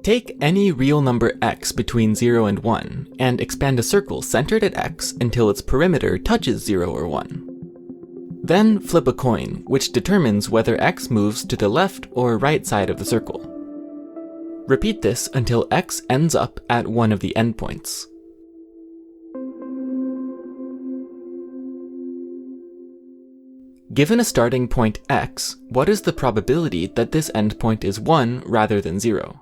Take any real number x between 0 and 1, and expand a circle centered at x until its perimeter touches 0 or 1. Then flip a coin, which determines whether x moves to the left or right side of the circle. Repeat this until x ends up at one of the endpoints. Given a starting point x, what is the probability that this endpoint is 1 rather than 0?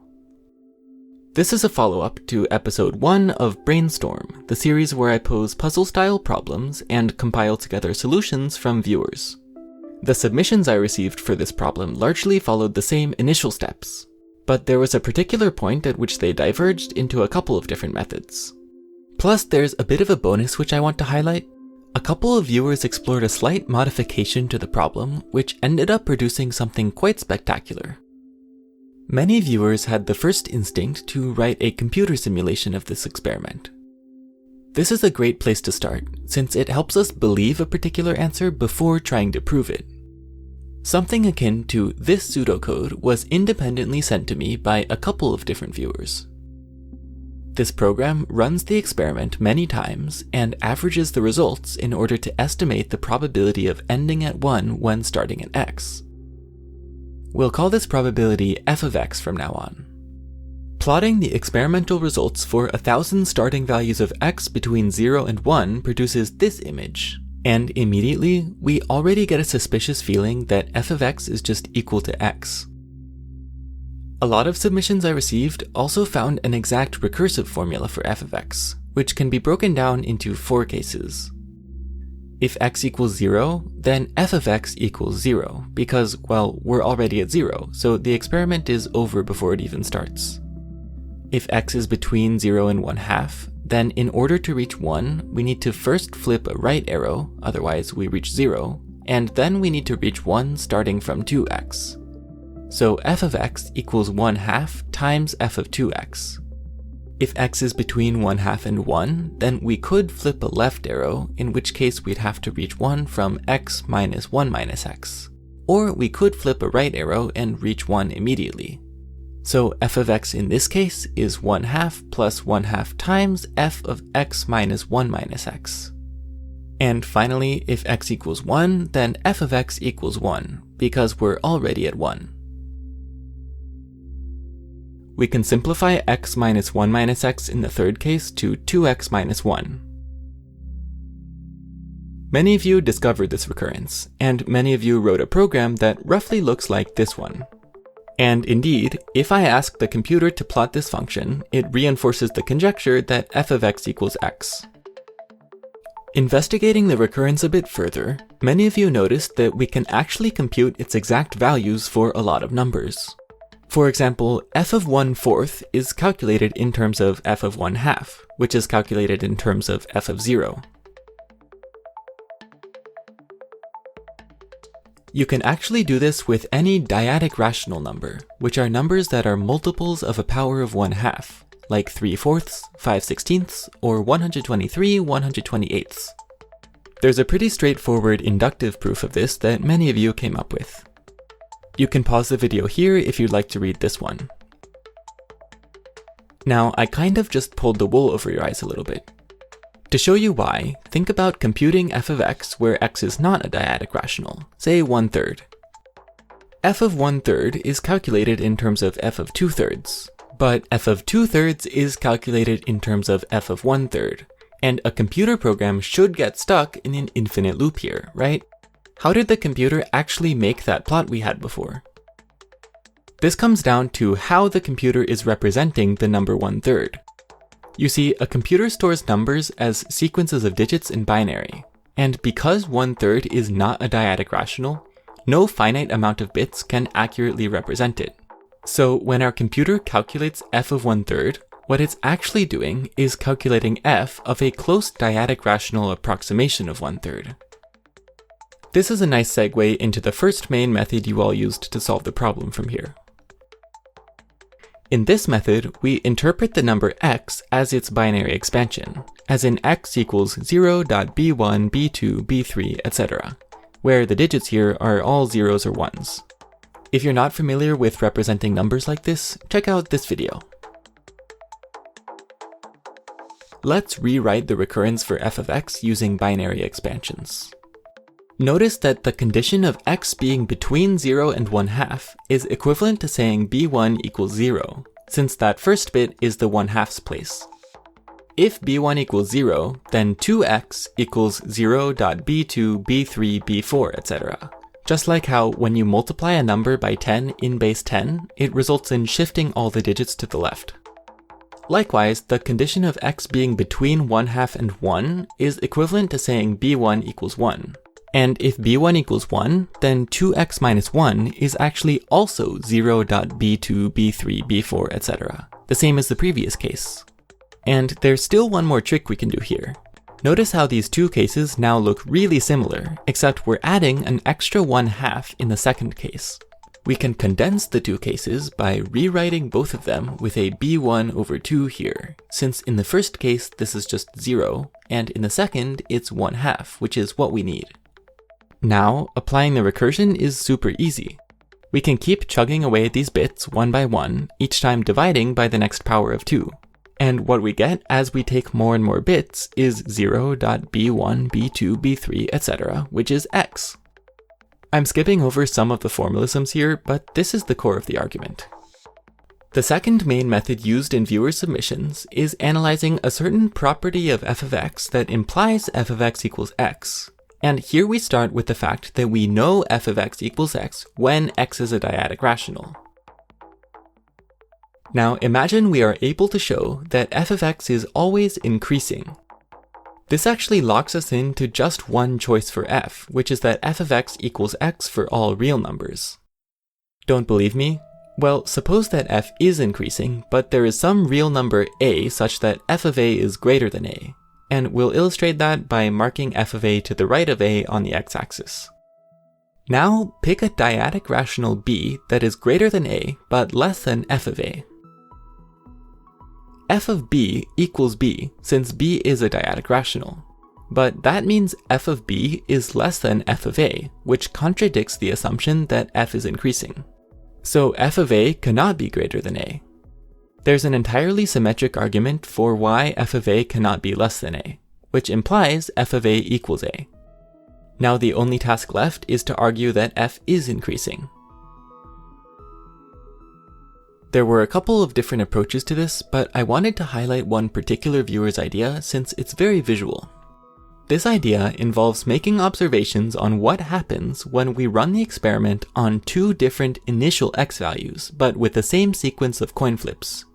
This is a follow-up to episode 1 of Brainstorm, the series where I pose puzzle-style problems and compile together solutions from viewers. The submissions I received for this problem largely followed the same initial steps, but there was a particular point at which they diverged into a couple of different methods. Plus, there's a bit of a bonus which I want to highlight. A couple of viewers explored a slight modification to the problem, which ended up producing something quite spectacular. Many viewers had the first instinct to write a computer simulation of this experiment. This is a great place to start, since it helps us believe a particular answer before trying to prove it. Something akin to this pseudocode was independently sent to me by a couple of different viewers. This program runs the experiment many times and averages the results in order to estimate the probability of ending at 1 when starting at x. We'll call this probability f of x from now on. Plotting the experimental results for 1,000 starting values of x between 0 and 1 produces this image, and immediately we already get a suspicious feeling that f of x is just equal to x. A lot of submissions I received also found an exact recursive formula for f of x, which can be broken down into 4 cases. If x equals 0, then f of x equals 0, because, well, we're already at 0, so the experiment is over before it even starts. If x is between 0 and 1/2, then in order to reach 1, we need to first flip a right arrow, otherwise we reach 0, and then we need to reach 1 starting from 2x. So f of x equals 1/2 times f of 2x. If x is between 1/2 and 1, then we could flip a left arrow, in which case we'd have to reach 1 from x minus 1 minus x. Or we could flip a right arrow and reach 1 immediately. So f of x in this case is 1/2 plus 1/2 times f of x minus 1 minus x. And finally, if x equals 1, then f of x equals 1, because we're already at 1. We can simplify x minus 1 minus x in the third case to 2x minus 1. Many of you discovered this recurrence, and many of you wrote a program that roughly looks like this one. And indeed, if I ask the computer to plot this function, it reinforces the conjecture that f of x equals x. Investigating the recurrence a bit further, many of you noticed that we can actually compute its exact values for a lot of numbers. For example, f of 1/4 is calculated in terms of f of 1/2, which is calculated in terms of f of 0. You can actually do this with any dyadic rational number, which are numbers that are multiples of a power of 1/2, like 3/4, 5/16, or 123 128. There's a pretty straightforward inductive proof of this that many of you came up with. You can pause the video here if you'd like to read this one. Now, I kind of just pulled the wool over your eyes a little bit. To show you why, think about computing f of x where x is not a dyadic rational, say 1/3. F of 1/3 is calculated in terms of f of 2/3, but f of 2/3 is calculated in terms of f of 1/3, and a computer program should get stuck in an infinite loop here, right? How did the computer actually make that plot we had before? This comes down to how the computer is representing the number 1/3. You see, a computer stores numbers as sequences of digits in binary, and because 1/3 is not a dyadic rational, no finite amount of bits can accurately represent it. So when our computer calculates f of 1/3, what it's actually doing is calculating f of a close dyadic rational approximation of 1/3. This is a nice segue into the first main method you all used to solve the problem from here. In this method, we interpret the number x as its binary expansion, as in x equals 0.b1, b2, b3, etc., where the digits here are all zeros or ones. If you're not familiar with representing numbers like this, check out this video. Let's rewrite the recurrence for f of x using binary expansions. Notice that the condition of x being between 0 and 1/2 is equivalent to saying b1 equals 0, since that first bit is the 1/2's place. If b1 equals 0, then 2x equals 0.b2, b3, b4, etc. Just like how when you multiply a number by 10 in base 10, it results in shifting all the digits to the left. Likewise, the condition of x being between 1/2 and 1 is equivalent to saying b1 equals 1. And if b1 equals 1, then 2x minus 1 is actually also 0.b2, b3, b4, etc. The same as the previous case. And there's still one more trick we can do here. Notice how these two cases now look really similar, except we're adding an extra 1/2 in the second case. We can condense the two cases by rewriting both of them with a b1 over 2 here, since in the first case this is just 0, and in the second it's 1/2, which is what we need. Now, applying the recursion is super easy. We can keep chugging away at these bits one by one, each time dividing by the next power of 2. And what we get as we take more and more bits is 0.b1, b2, b3, etc., which is x. I'm skipping over some of the formalisms here, but this is the core of the argument. The second main method used in viewer submissions is analyzing a certain property of f of x that implies f of x equals x. And here we start with the fact that we know f of x equals x when x is a dyadic rational. Now imagine we are able to show that f of x is always increasing. This actually locks us into just one choice for f, which is that f of x equals x for all real numbers. Don't believe me? Well, suppose that f is increasing, but there is some real number a such that f of a is greater than a. And we'll illustrate that by marking f of a to the right of a on the x-axis. Now, pick a dyadic rational b that is greater than a, but less than f of a. F of b equals b, since b is a dyadic rational. But that means f of b is less than f of a, which contradicts the assumption that f is increasing. So f of a cannot be greater than a. There's an entirely symmetric argument for why f of a cannot be less than a, which implies f of a equals a. Now the only task left is to argue that f is increasing. There were a couple of different approaches to this, but I wanted to highlight one particular viewer's idea since it's very visual. This idea involves making observations on what happens when we run the experiment on two different initial x values, but with the same sequence of coin flips.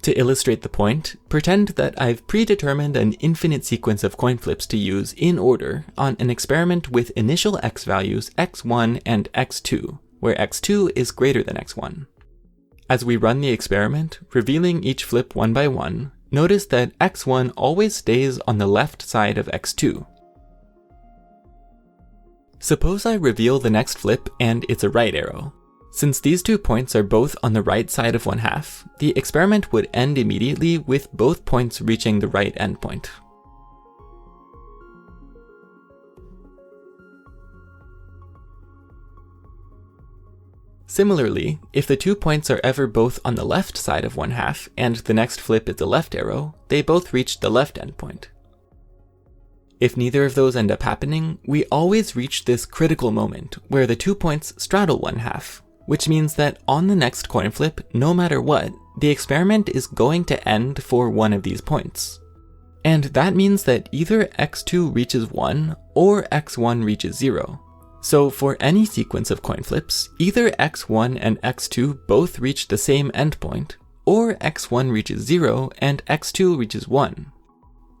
To illustrate the point, pretend that I've predetermined an infinite sequence of coin flips to use in order on an experiment with initial x values x1 and x2, where x2 is greater than x1. As we run the experiment, revealing each flip one by one, notice that x1 always stays on the left side of x2. Suppose I reveal the next flip and it's a right arrow. Since these 2 points are both on the right side of 1/2, the experiment would end immediately with both points reaching the right endpoint. Similarly, if the 2 points are ever both on the left side of 1/2 and the next flip is a left arrow, they both reach the left endpoint. If neither of those end up happening, we always reach this critical moment where the 2 points straddle 1/2, which means that on the next coin flip, no matter what, the experiment is going to end for one of these points. And that means that either x2 reaches 1 or x1 reaches 0. So for any sequence of coin flips, either x1 and x2 both reach the same endpoint, or x1 reaches 0 and x2 reaches 1.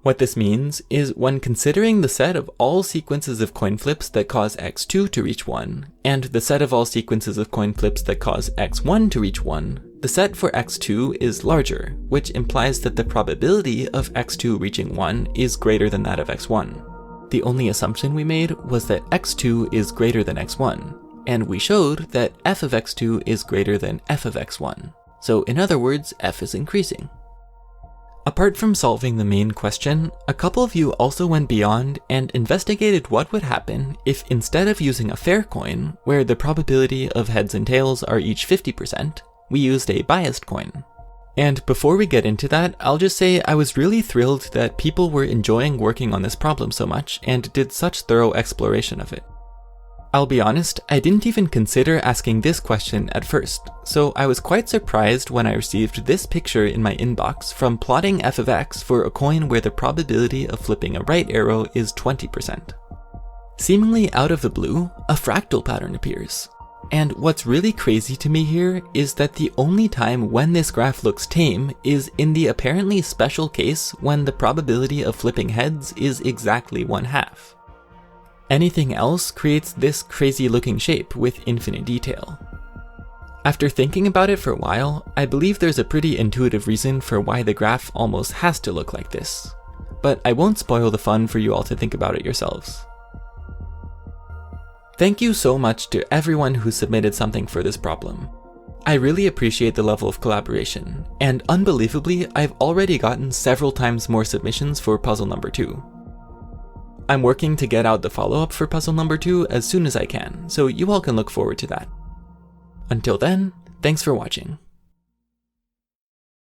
What this means is when considering the set of all sequences of coin flips that cause x2 to reach 1, and the set of all sequences of coin flips that cause x1 to reach 1, the set for x2 is larger, which implies that the probability of x2 reaching 1 is greater than that of x1. The only assumption we made was that x2 is greater than x1, and we showed that f of x2 is greater than f of x1. So in other words, f is increasing. Apart from solving the main question, a couple of you also went beyond and investigated what would happen if instead of using a fair coin, where the probability of heads and tails are each 50%, we used a biased coin. And before we get into that, I'll just say I was really thrilled that people were enjoying working on this problem so much and did such thorough exploration of it. I'll be honest, I didn't even consider asking this question at first, so I was quite surprised when I received this picture in my inbox from plotting f of x for a coin where the probability of flipping a right arrow is 20%. Seemingly out of the blue, a fractal pattern appears. And what's really crazy to me here is that the only time when this graph looks tame is in the apparently special case when the probability of flipping heads is exactly 1/2. Anything else creates this crazy looking shape with infinite detail. After thinking about it for a while, I believe there's a pretty intuitive reason for why the graph almost has to look like this. But I won't spoil the fun for you all to think about it yourselves. Thank you so much to everyone who submitted something for this problem. I really appreciate the level of collaboration, and unbelievably, I've already gotten several times more submissions for puzzle number 2. I'm working to get out the follow-up for puzzle number 2 as soon as I can, so you all can look forward to that. Until then, thanks for watching.